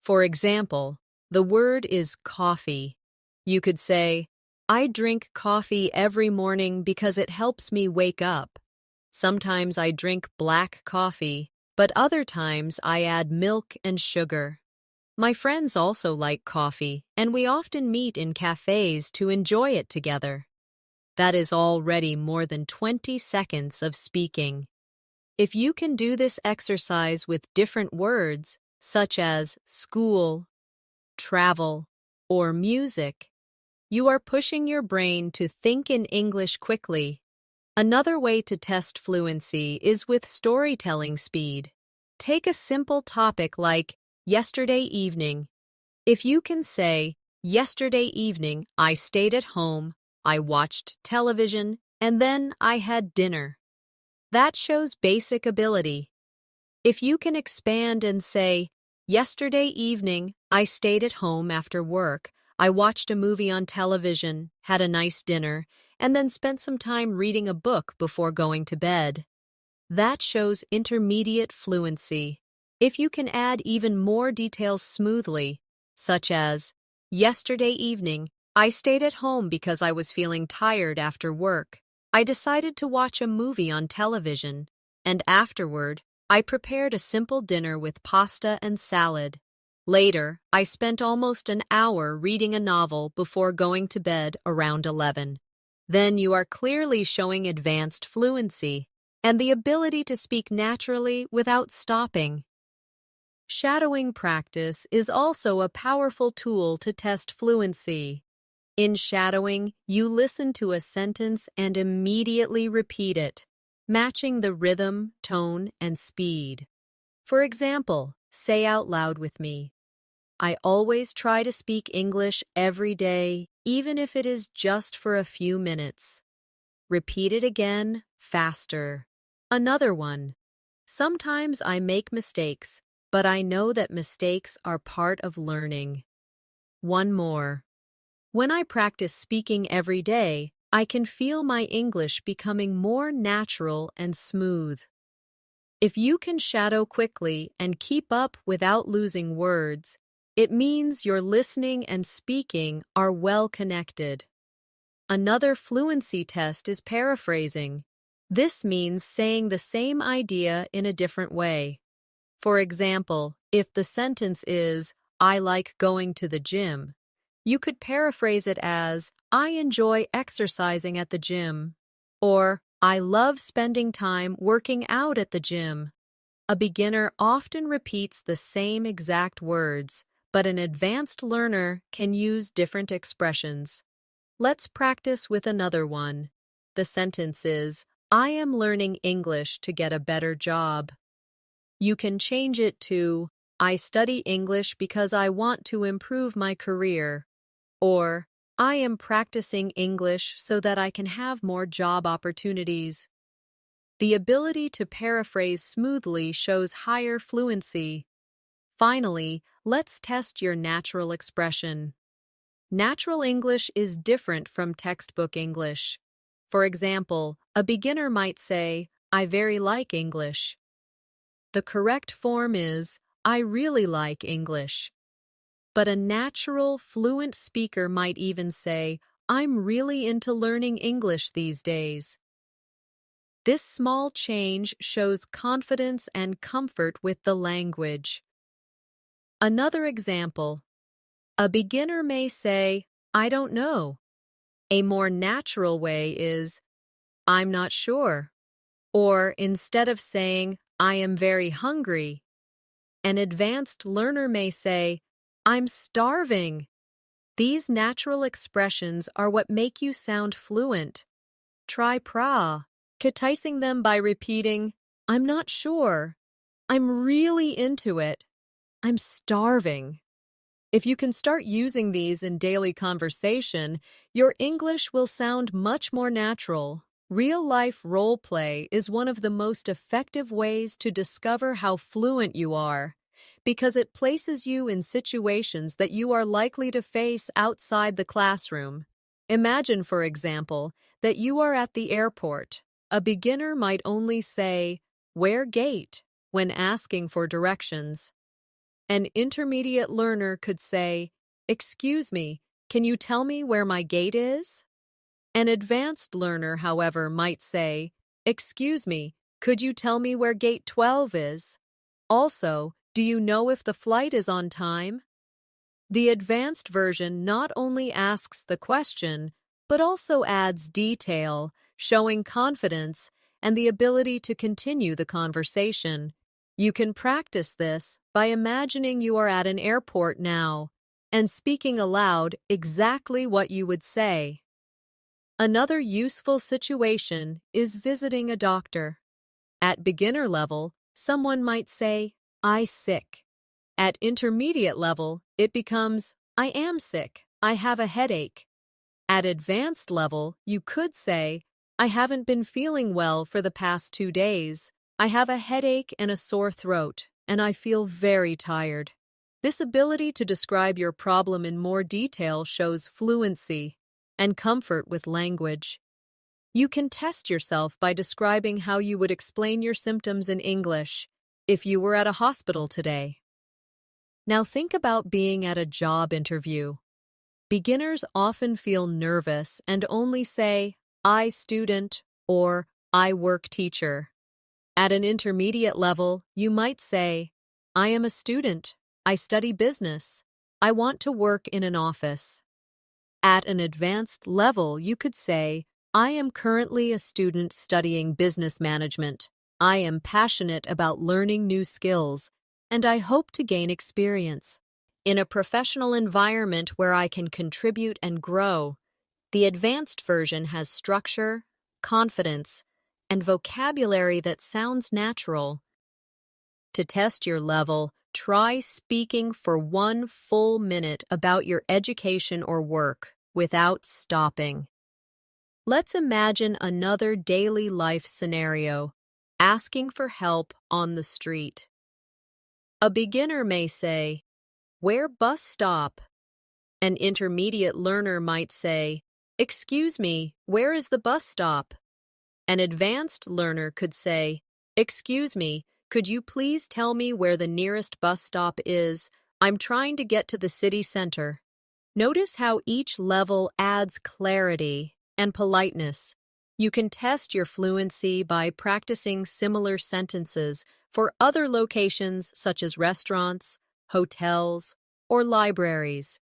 For example, the word is coffee. You could say, "I drink coffee every morning because it helps me wake up. Sometimes I drink black coffee, but other times I add milk and sugar. My friends also like coffee, and we often meet in cafes to enjoy it together." That is already more than 20 seconds of speaking. If you can do this exercise with different words, such as school, travel, or music, you are pushing your brain to think in English quickly. Another way to test fluency is with storytelling speed. Take a simple topic like yesterday evening. If you can say, "Yesterday evening, I stayed at home, I watched television, and then I had dinner," that shows basic ability. If you can expand and say, "Yesterday evening, I stayed at home after work, I watched a movie on television, had a nice dinner, and then spent some time reading a book before going to bed," that shows intermediate fluency. If you can add even more details smoothly, such as, "Yesterday evening, I stayed at home because I was feeling tired after work. I decided to watch a movie on television, and afterward, I prepared a simple dinner with pasta and salad. Later, I spent almost an hour reading a novel before going to bed around 11. Then you are clearly showing advanced fluency and the ability to speak naturally without stopping. Shadowing practice is also a powerful tool to test fluency. In shadowing, you listen to a sentence and immediately repeat it, matching the rhythm, tone, and speed. For example, say out loud with me, "I always try to speak English every day, even if it is just for a few minutes." Repeat it again, faster. Another one. "Sometimes I make mistakes, but I know that mistakes are part of learning." One more. "When I practice speaking every day, I can feel my English becoming more natural and smooth." If you can shadow quickly and keep up without losing words, it means your listening and speaking are well connected. Another fluency test is paraphrasing. This means saying the same idea in a different way. For example, if the sentence is, "I like going to the gym," you could paraphrase it as, "I enjoy exercising at the gym," or "I love spending time working out at the gym." A beginner often repeats the same exact words, but an advanced learner can use different expressions. Let's practice with another one. The sentence is, "I am learning English to get a better job." You can change it to, "I study English because I want to improve my career," or "I am practicing English so that I can have more job opportunities." The ability to paraphrase smoothly shows higher fluency. Finally, let's test your natural expression. Natural English is different from textbook English. For example, a beginner might say, "I very like English." The correct form is, "I really like English." But a natural, fluent speaker might even say, I'm really into learning English these days. This small change shows confidence and comfort with the language. Another example, a beginner may say, I don't know. A more natural way is, I'm not sure. Or instead of saying, I am very hungry, an advanced learner may say, I'm starving. These natural expressions are what make you sound fluent. Try practicing them by repeating, I'm not sure. I'm really into it. I'm starving. If you can start using these in daily conversation, your English will sound much more natural. Real-life role play is one of the most effective ways to discover how fluent you are, because it places you in situations that you are likely to face outside the classroom. Imagine, for example, that you are at the airport. A beginner might only say, "Where gate?" when asking for directions. An intermediate learner could say, "Excuse me, can you tell me where my gate is?" An advanced learner, however, might say, "Excuse me, could you tell me where gate 12 is? Also, do you know if the flight is on time?" The advanced version not only asks the question, but also adds detail, showing confidence and the ability to continue the conversation. You can practice this by imagining you are at an airport now and speaking aloud exactly what you would say. Another useful situation is visiting a doctor. At beginner level, someone might say, "I sick." At intermediate level, it becomes, "I am sick. I have a headache." At advanced level, you could say, "I haven't been feeling well for the past 2 days. I have a headache and a sore throat, and I feel very tired." This ability to describe your problem in more detail shows fluency and comfort with language. You can test yourself by describing how you would explain your symptoms in English if you were at a hospital today. Now think about being at a job interview. Beginners often feel nervous and only say, "I student" or "I work teacher." At an intermediate level, you might say, "I am a student. I study business. I want to work in an office." At an advanced level, you could say, "I am currently a student studying business management. I am passionate about learning new skills, and I hope to gain experience in a professional environment where I can contribute and grow." The advanced version has structure, confidence, and vocabulary that sounds natural. To test your level, try speaking for 1 full minute about your education or work without stopping. Let's imagine another daily life scenario, asking for help on the street. A beginner may say, "Where bus stop?" An intermediate learner might say, "Excuse me, where is the bus stop?" An advanced learner could say, "Excuse me, could you please tell me where the nearest bus stop is? I'm trying to get to the city center." Notice how each level adds clarity and politeness. You can test your fluency by practicing similar sentences for other locations such as restaurants, hotels, or libraries.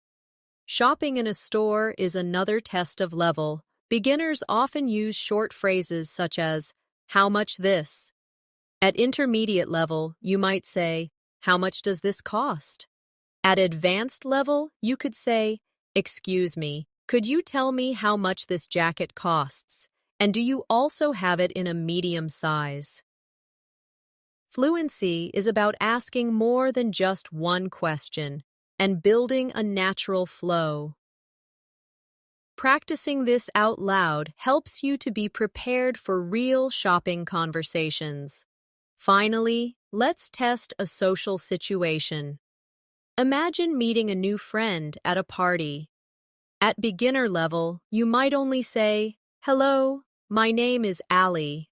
Shopping in a store is another test of level. Beginners often use short phrases such as, "How much this?" At intermediate level, you might say, "How much does this cost?" At advanced level, you could say, "Excuse me, could you tell me how much this jacket costs? And do you also have it in a medium size?" Fluency is about asking more than just one question and building a natural flow. Practicing this out loud helps you to be prepared for real shopping conversations. Finally, let's test a social situation. Imagine meeting a new friend at a party. At beginner level, you might only say, "Hello, my name is Ali."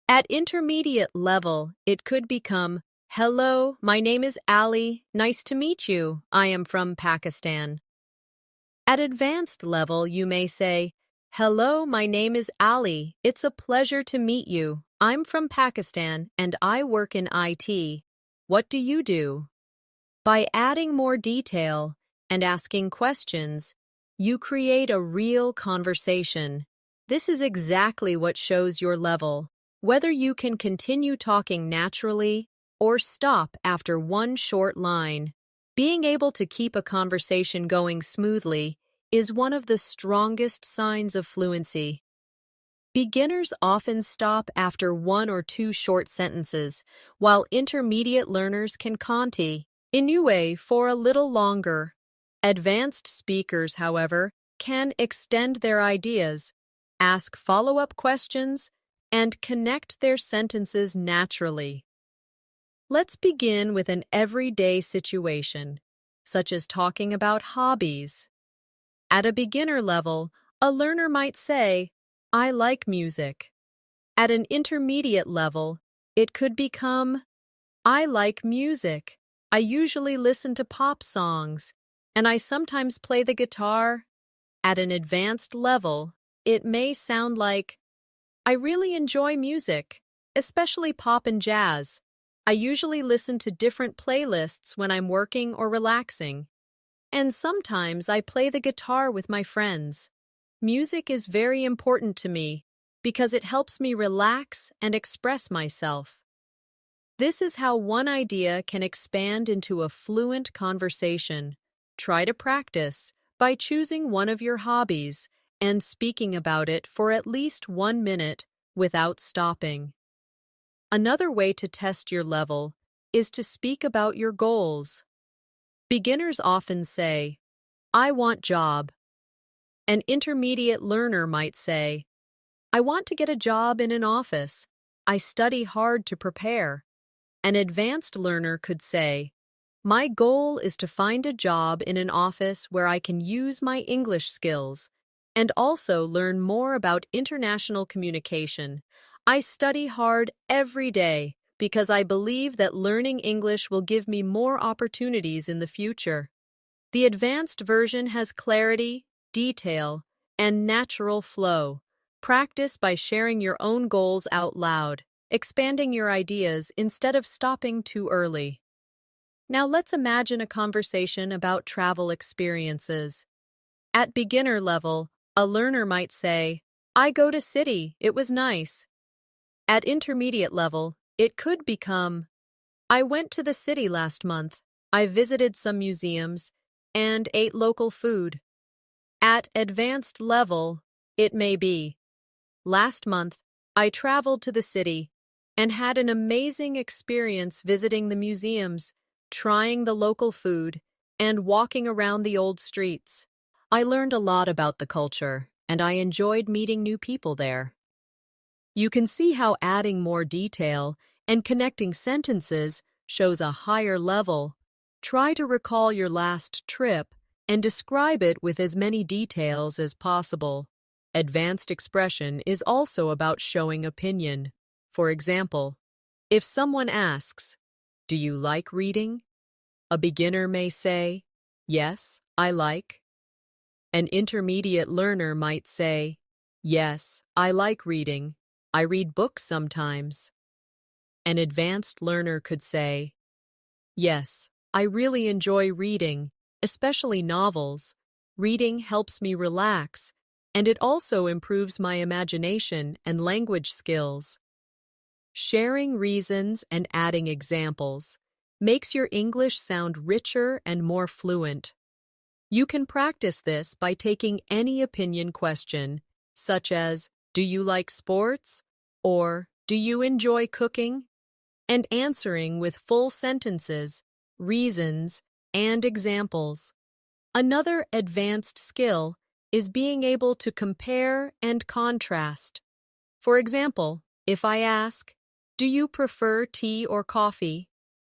At intermediate level, it could become, "Hello, my name is Ali. Nice to meet you. I am from Pakistan." At advanced level, you may say, "Hello, my name is Ali. It's a pleasure to meet you. I'm from Pakistan and I work in IT. What do you do?" By adding more detail and asking questions, you create a real conversation. This is exactly what shows your level, whether you can continue talking naturally or stop after one short line. Being able to keep a conversation going smoothly is one of the strongest signs of fluency. Beginners often stop after one or two short sentences, while intermediate learners can continue for a little longer. Advanced speakers, however, can extend their ideas, ask follow-up questions, and connect their sentences naturally. Let's begin with an everyday situation, such as talking about hobbies. At a beginner level, a learner might say, "I like music." At an intermediate level, it could become, "I like music. I usually listen to pop songs, and I sometimes play the guitar." At an advanced level, it may sound like, "I really enjoy music, especially pop and jazz. I usually listen to different playlists when I'm working or relaxing. And sometimes I play the guitar with my friends. Music is very important to me because it helps me relax and express myself." This is how one idea can expand into a fluent conversation. Try to practice by choosing one of your hobbies and speaking about it for at least 1 minute without stopping. Another way to test your level is to speak about your goals. Beginners often say, "I want job." An intermediate learner might say, "I want to get a job in an office. I study hard to prepare." An advanced learner could say, "My goal is to find a job in an office where I can use my English skills and also learn more about international communication. I study hard every day because I believe that learning English will give me more opportunities in the future." The advanced version has clarity, detail, and natural flow. Practice by sharing your own goals out loud, expanding your ideas instead of stopping too early. Now let's imagine a conversation about travel experiences. At beginner level, a learner might say, "I go to city, it was nice." At intermediate level, it could become, "I went to the city last month. I visited some museums and ate local food." At advanced level, it may be, "Last month, I traveled to the city and had an amazing experience visiting the museums, trying the local food, and walking around the old streets. I learned a lot about the culture, and I enjoyed meeting new people there." You can see how adding more detail and connecting sentences shows a higher level. Try to recall your last trip and describe it with as many details as possible. Advanced expression is also about showing opinion. For example, if someone asks, "Do you like reading?" a beginner may say, "Yes, I like." An intermediate learner might say, "Yes, I like reading. I read books sometimes." An advanced learner could say, "Yes, I really enjoy reading, especially novels. Reading helps me relax, and it also improves my imagination and language skills." Sharing reasons and adding examples makes your English sound richer and more fluent. You can practice this by taking any opinion question, such as, "Do you like sports?" or "Do you enjoy cooking?" and answering with full sentences, reasons, and examples. Another advanced skill is being able to compare and contrast. For example, if I ask, "Do you prefer tea or coffee?"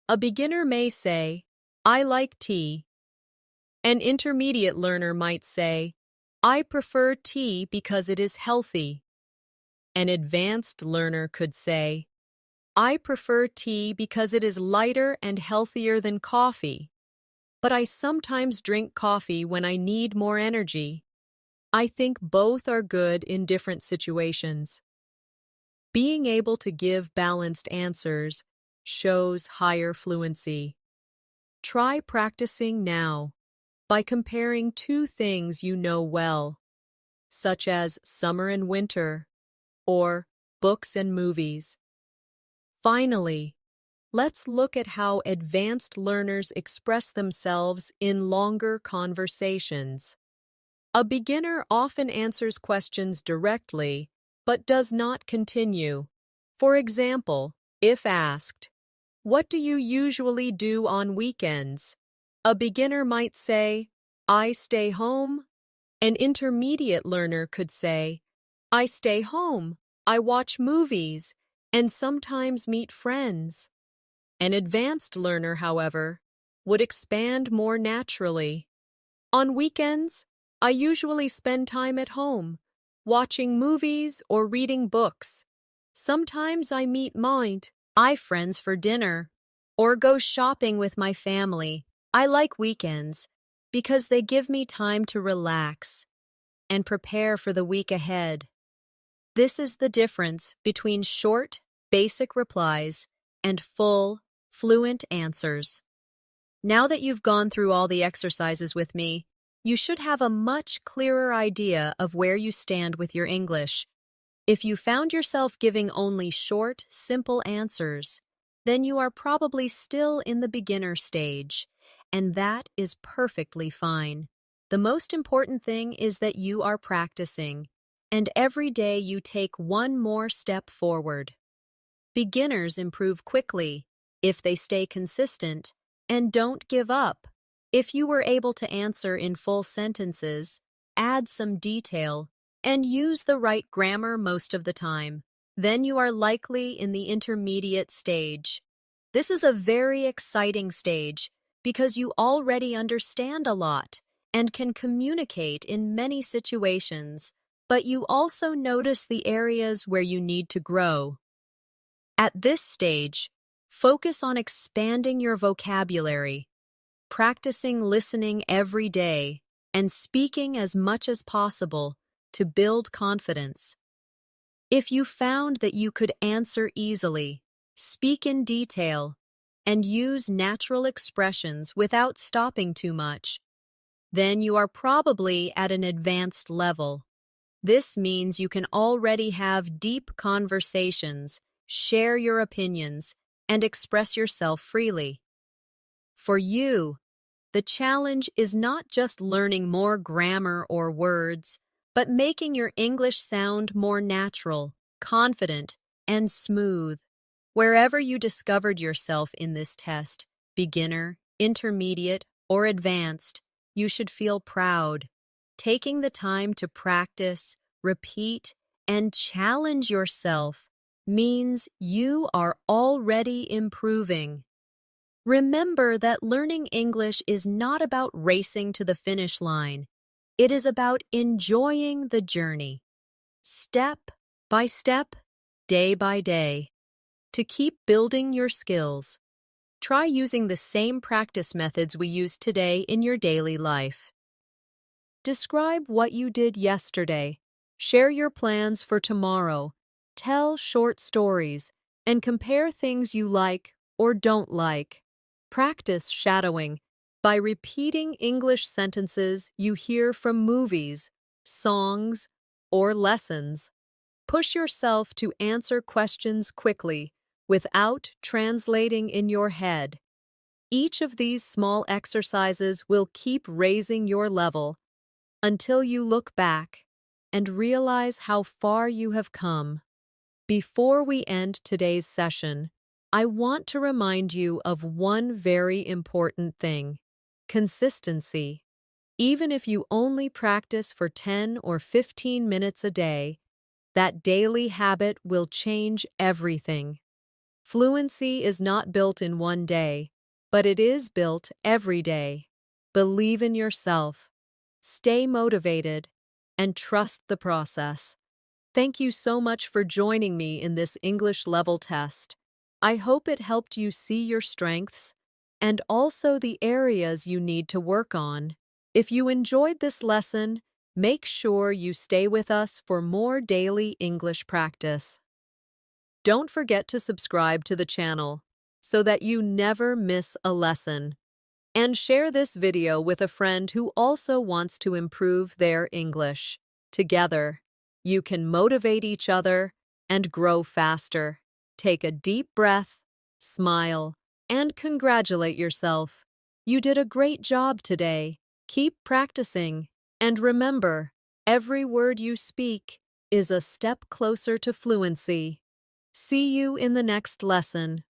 a beginner may say, "I like tea." An intermediate learner might say, "I prefer tea because it is healthy." An advanced learner could say, "I prefer tea because it is lighter and healthier than coffee." but I sometimes drink coffee when I need more energy. I think both are good in different situations. Being able to give balanced answers shows higher fluency. Try practicing now by comparing two things you know well, such as summer and winter, or books and movies. Finally, let's look at how advanced learners express themselves in longer conversations. A beginner often answers questions directly, but does not continue. For example, if asked, "What do you usually do on weekends?" a beginner might say, "I stay home." An intermediate learner could say, "I stay home, I watch movies, and sometimes meet friends." An advanced learner, however, would expand more naturally. "On weekends, I usually spend time at home, watching movies or reading books. Sometimes I meet my friends for dinner, or go shopping with my family. I like weekends because they give me time to relax and prepare for the week ahead." This is the difference between short, basic replies and full, fluent answers. Now that you've gone through all the exercises with me, you should have a much clearer idea of where you stand with your English. If you found yourself giving only short, simple answers, then you are probably still in the beginner stage, and that is perfectly fine. The most important thing is that you are practicing, and every day you take one more step forward. Beginners improve quickly if they stay consistent and don't give up. If you were able to answer in full sentences, add some detail, and use the right grammar most of the time, then you are likely in the intermediate stage. This is a very exciting stage because you already understand a lot and can communicate in many situations, but you also notice the areas where you need to grow. At this stage, focus on expanding your vocabulary, practicing listening every day, and speaking as much as possible to build confidence. If you found that you could answer easily, speak in detail, and use natural expressions without stopping too much, then you are probably at an advanced level. This means you can already have deep conversations, share your opinions, and express yourself freely. For you, the challenge is not just learning more grammar or words, but making your English sound more natural, confident, and smooth. Wherever you discovered yourself in this test, beginner, intermediate, or advanced, you should feel proud. Taking the time to practice, repeat, and challenge yourself means you are already improving. Remember that learning English is not about racing to the finish line. It is about enjoying the journey, step by step, day by day. To keep building your skills, try using the same practice methods we used today in your daily life. Describe what you did yesterday. Share your plans for tomorrow. Tell short stories and compare things you like or don't like. Practice shadowing by repeating English sentences you hear from movies, songs, or lessons. Push yourself to answer questions quickly without translating in your head. Each of these small exercises will keep raising your level until you look back and realize how far you have come. Before we end today's session, I want to remind you of one very important thing: consistency. Even if you only practice for 10 or 15 minutes a day, that daily habit will change everything. Fluency is not built in one day, but it is built every day. Believe in yourself, stay motivated, and trust the process. Thank you so much for joining me in this English level test. I hope it helped you see your strengths and also the areas you need to work on. If you enjoyed this lesson, make sure you stay with us for more daily English practice. Don't forget to subscribe to the channel so that you never miss a lesson. And share this video with a friend who also wants to improve their English. Together, you can motivate each other and grow faster. Take a deep breath, smile, and congratulate yourself. You did a great job today. Keep practicing. And remember, every word you speak is a step closer to fluency. See you in the next lesson.